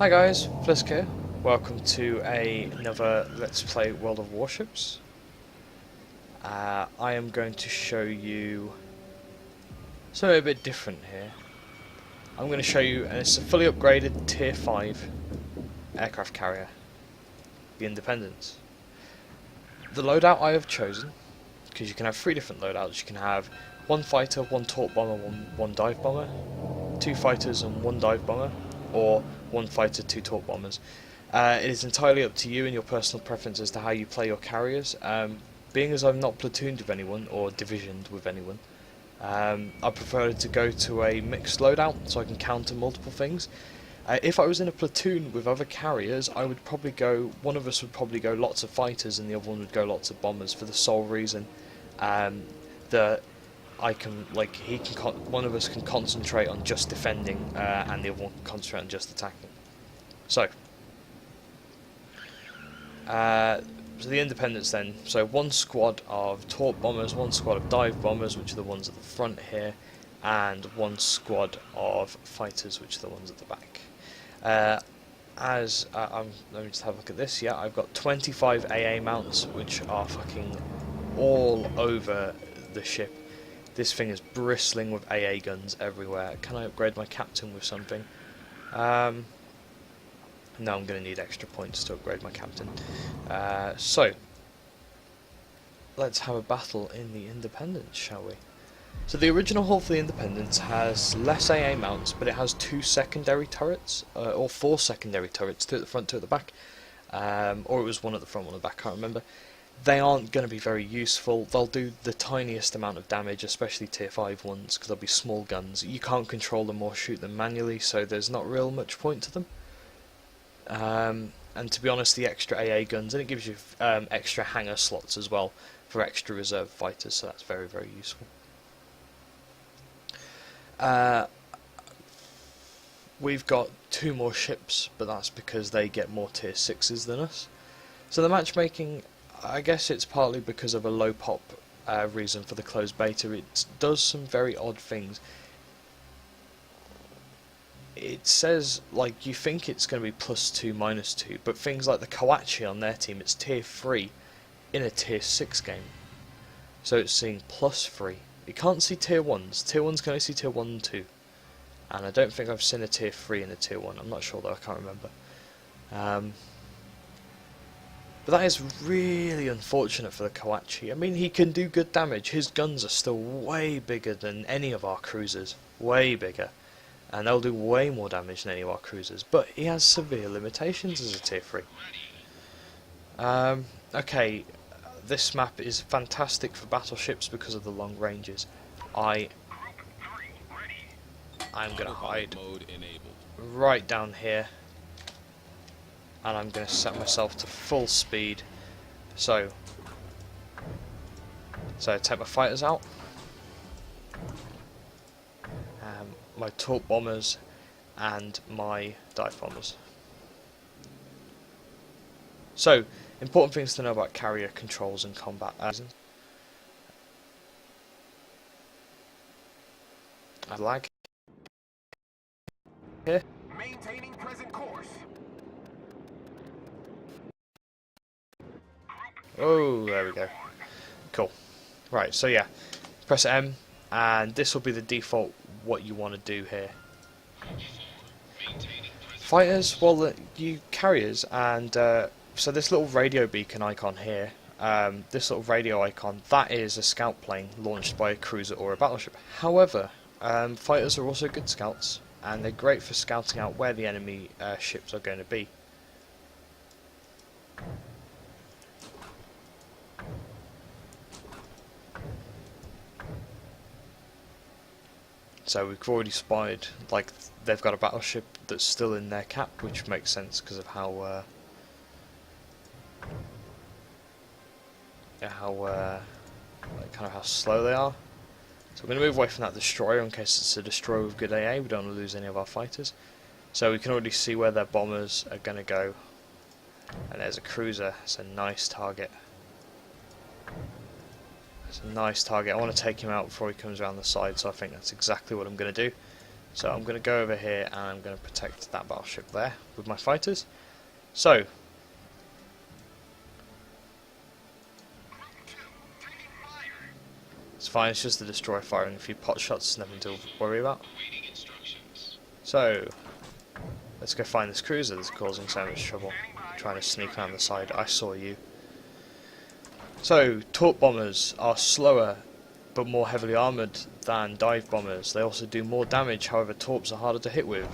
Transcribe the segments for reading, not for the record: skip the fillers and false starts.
Hi guys, Flisk here. Welcome to another Let's Play World of Warships. I am going to show you something a bit different here. I'm going to show you, and it's a fully upgraded Tier 5 aircraft carrier, the Independence. The loadout I have chosen, because you can have three different loadouts. You can have one fighter, one torp bomber, one dive bomber, two fighters and one dive bomber, or one fighter, two torp bombers. It is entirely up to you and your personal preference as to how you play your carriers. Being as I'm not platooned with anyone or divisioned with anyone, I prefer to go to a mixed loadout so I can counter multiple things. If I was in a platoon with other carriers, I would probably go. One of us would probably go lots of fighters, and the other one would go lots of bombers for the sole reason that I can, like, one of us can concentrate on just defending, and the other one can concentrate on just attacking. So the Independence then. So one squad of torp bombers, one squad of dive bombers, which are the ones at the front here, and one squad of fighters, which are the ones at the back. Let me just have a look at this. Yeah, I've got 25 AA mounts, which are fucking all over the ship. This thing is bristling with AA guns everywhere. Can I upgrade my captain with something? No, I'm going to need extra points to upgrade my captain. So, let's have a battle in the Independence, shall we? So the original hull for the Independence has less AA mounts, but it has two secondary turrets, or four secondary turrets, two at the front, two at the back. Or it was one at the front, one at the back, I can't remember. They aren't going to be very useful. They'll do the tiniest amount of damage, especially tier 5 ones, because they'll be small guns. You can't control them or shoot them manually, so there's not real much point to them. And to be honest, the extra AA guns, and it gives you extra hangar slots as well for extra reserve fighters, so that's very, very useful. We've got two more ships, but that's because they get more tier 6s than us. So the matchmaking, I guess it's partly because of a low pop reason for the closed beta. It does some very odd things. It says, like, you think it's going to be +2, -2, but things like the Kawachi on their team, it's tier 3 in a tier 6 game. So it's seeing +3. You can't see tier 1s. Tier 1s can only see tier 1 and 2. And I don't think I've seen a tier 3 in a tier 1. I'm not sure though, I can't remember. But that is really unfortunate for the Kawachi. I mean, he can do good damage. His guns are still way bigger than any of our cruisers. Way bigger. And they'll do way more damage than any of our cruisers. But he has severe limitations as a tier 3. Okay, this map is fantastic for battleships because of the long ranges. I'm going to hide right down here. And I'm going to set myself to full speed. So take my fighters out. My torp bombers and my dive bombers. So, important things to know about carrier controls and combat. I lag here. Maintaining present course. Oh, there we go. Cool. Right, so yeah, press M, and this will be the default what you want to do here. Fighters, well, you carriers, and so this little radio beacon icon here, this little radio icon, that is a scout plane launched by a cruiser or a battleship. However, fighters are also good scouts, and they're great for scouting out where the enemy ships are going to be. So we've already spied, like, they've got a battleship that's still in their cap, which makes sense because of how kind of how slow they are. So we're going to move away from that destroyer in case it's a destroyer with good AA. We don't want to lose any of our fighters. So we can already see where their bombers are going to go. And there's a cruiser. It's a nice target. It's a nice target. I want to take him out before he comes around the side, so I think that's exactly what I'm going to do. So I'm going to go over here and I'm going to protect that battleship there with my fighters. So it's fine, it's just the destroyer firing a few pot shots, nothing to worry about. So let's go find this cruiser that's causing so much trouble, trying to sneak around the side. I saw you. So torp bombers are slower but more heavily armoured than dive bombers. They also do more damage, however torps are harder to hit with.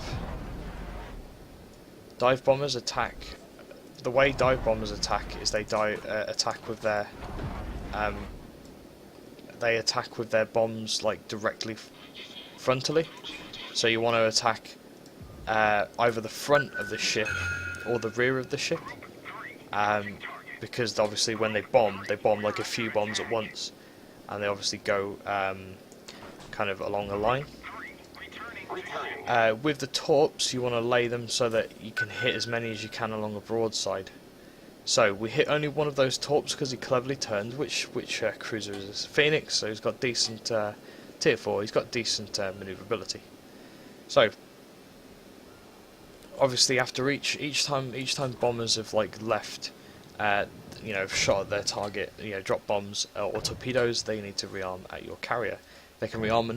Dive bombers attack. The way dive bombers attack is they attack with their bombs like directly frontally. So you want to attack either the front of the ship or the rear of the ship, because obviously when they bomb like a few bombs at once, and they obviously go kind of along a line. With the torps, you want to lay them so that you can hit as many as you can along a broadside. So we hit only one of those torps because he cleverly turned. Which cruiser is this? Phoenix. So he's got decent tier 4. He's got decent maneuverability. So obviously after each time bombers have like left, you know, shot at their target, you know, drop bombs or torpedoes, they need to rearm at your carrier. They can rearm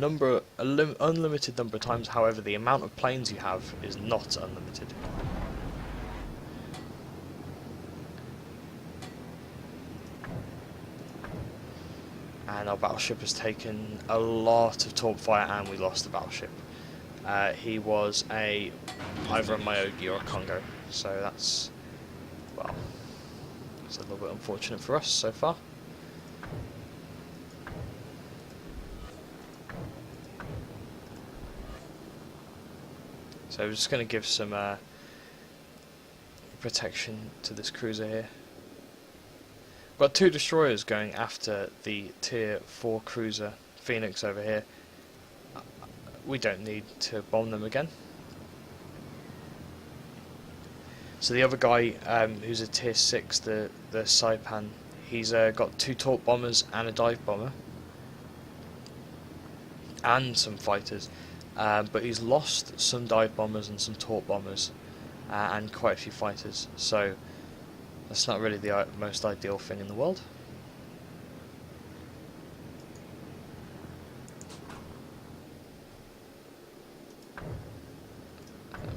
unlimited number of times. However, the amount of planes you have is not unlimited. And our battleship has taken a lot of torp fire, and we lost the battleship. He was either a Myogi or a Congo, so that's, well, it's a little bit unfortunate for us so far. So we're just going to give some protection to this cruiser here. We've got 2 destroyers going after the tier 4 cruiser Phoenix over here. We don't need to bomb them again. So the other guy, who's a tier 6, the Saipan, he's got 2 torp bombers and a dive bomber and some fighters, but he's lost some dive bombers and some torp bombers and quite a few fighters. So that's not really the most ideal thing in the world.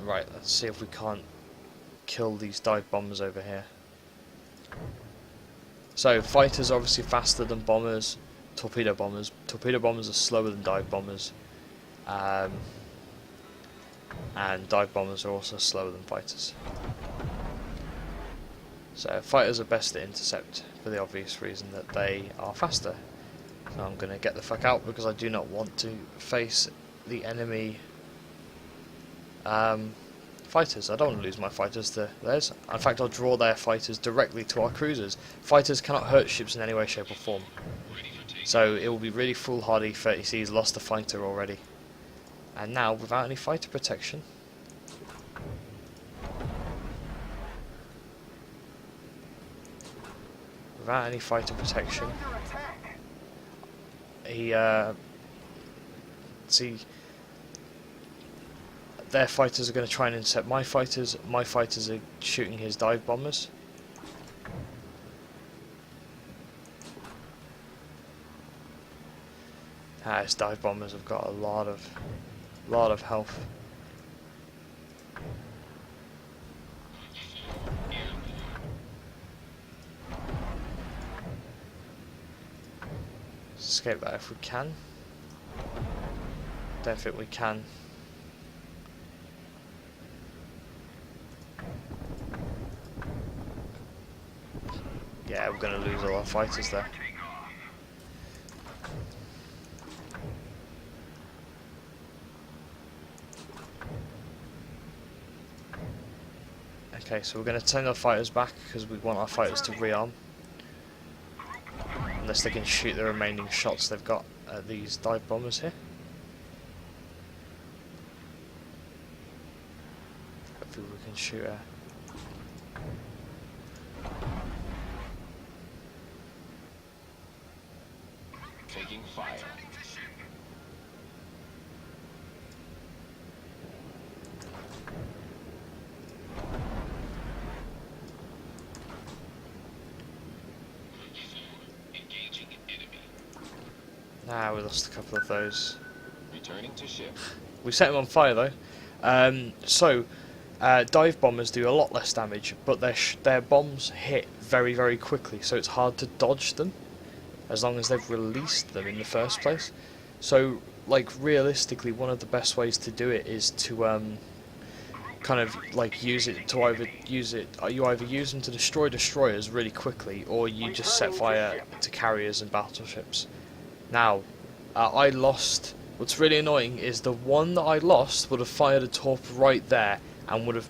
Right, let's see if we can't kill these dive bombers over here. So fighters are obviously faster than bombers, torpedo bombers. Torpedo bombers are slower than dive bombers, and dive bombers are also slower than fighters. So fighters are best to intercept for the obvious reason that they are faster. So I'm going to get the fuck out because I do not want to face the enemy fighters. I don't want to lose my fighters to theirs. In fact, I'll draw their fighters directly to our cruisers. Fighters cannot hurt ships in any way, shape or form. So it will be really foolhardy for, you see, he's lost a fighter already. And now, without any fighter protection, he see, their fighters are going to try and intercept my fighters. My fighters are shooting his dive bombers. His dive bombers have got a lot of health. Escape that if we can. Don't think we can. Yeah, we're going to lose all our fighters there. Okay, so we're going to send our fighters back because we want our fighters to rearm. Unless they can shoot the remaining shots they've got at these dive bombers here. Hopefully we can shoot a... Taking fire. Ah, we lost a couple of those. Returning to ship. We set them on fire though. Dive bombers do a lot less damage, but their bombs hit very, very quickly, so it's hard to dodge them as long as they've released them in the first place. So, like, realistically, one of the best ways to do it is to kind of like use it to you either use them to destroy destroyers really quickly, or you just set fire to carriers and battleships. Now, I lost. What's really annoying is the one that I lost would have fired a torp right there and would have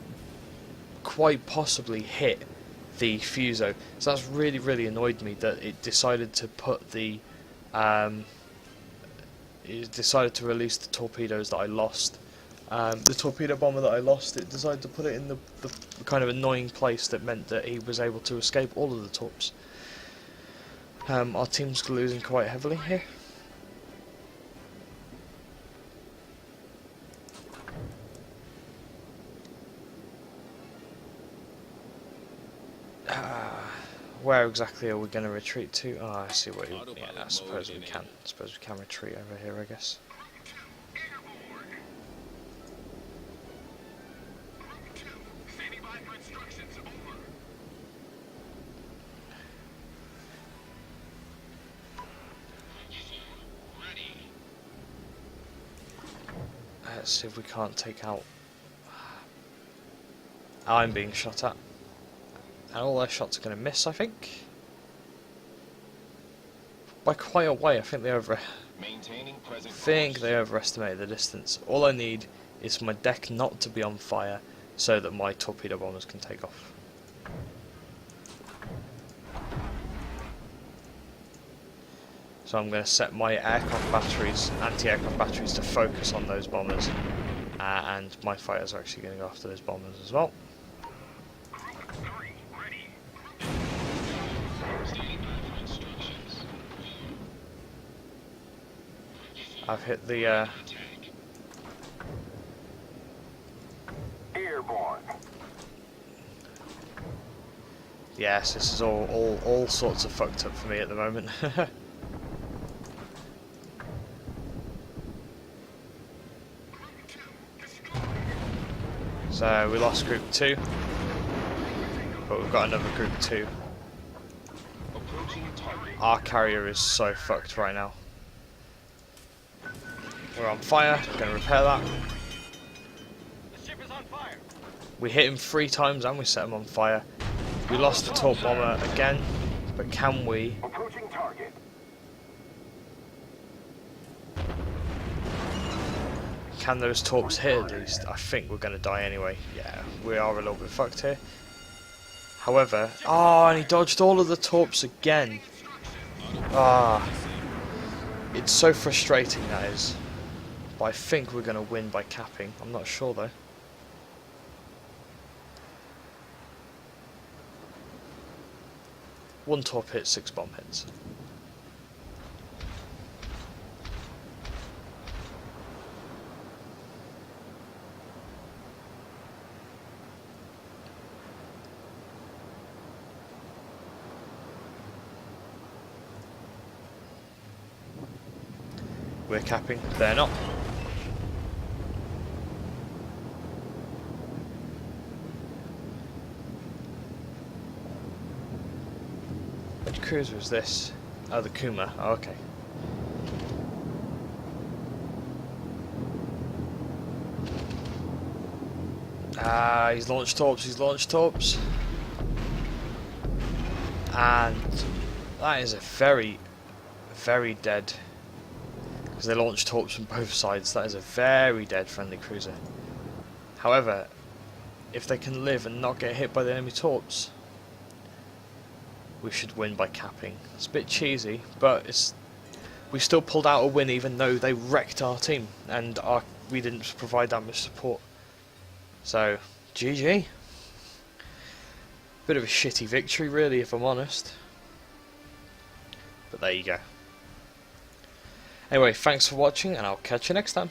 quite possibly hit the fuso. So that's really, really annoyed me that it decided to put the it decided to release the torpedoes that I lost. The torpedo bomber that I lost, it decided to put it in the kind of annoying place that meant that he was able to escape all of the torps. Our team's losing quite heavily here. Where exactly are we going to retreat to? Oh, I see what you... Yeah, I suppose we can. I suppose we can retreat over here, I guess. Let's see if we can't take out... I'm being shot at. And all their shots are going to miss, I think. By quite a way. I think they overestimated the distance. All I need is for my deck not to be on fire so that my torpedo bombers can take off. So I'm going to set my aircraft batteries, anti-aircraft batteries, to focus on those bombers. And my fighters are actually going to go after those bombers as well. I've hit the Airborne. Yes, this is all sorts of fucked up for me at the moment. So we lost group 2, but we've got another group 2. Our carrier is so fucked right now. We're on fire, going to repair that. The ship is on fire. We hit him 3 times and we set him on fire. We lost the torp bomber again, but can we... Approaching target. Can those torps hit at least? I think we're going to die anyway. Yeah, we are a little bit fucked here. However... Oh, and he dodged all of the torps again. Ah. It's so frustrating, that is. But I think we're going to win by capping. I'm not sure though. One torp hit, 6 bomb hits. We're capping, they're not. Which cruiser is this? Oh, the Kuma. Oh, okay. Ah, he's launched torps, And that is a very, very dead... Because they launch torps from both sides. That is a very dead friendly cruiser. However, if they can live and not get hit by the enemy torps, we should win by capping. It's a bit cheesy, but we still pulled out a win even though they wrecked our team and we didn't provide that much support. So, GG. Bit of a shitty victory really, if I'm honest. But there you go. Anyway, thanks for watching and I'll catch you next time.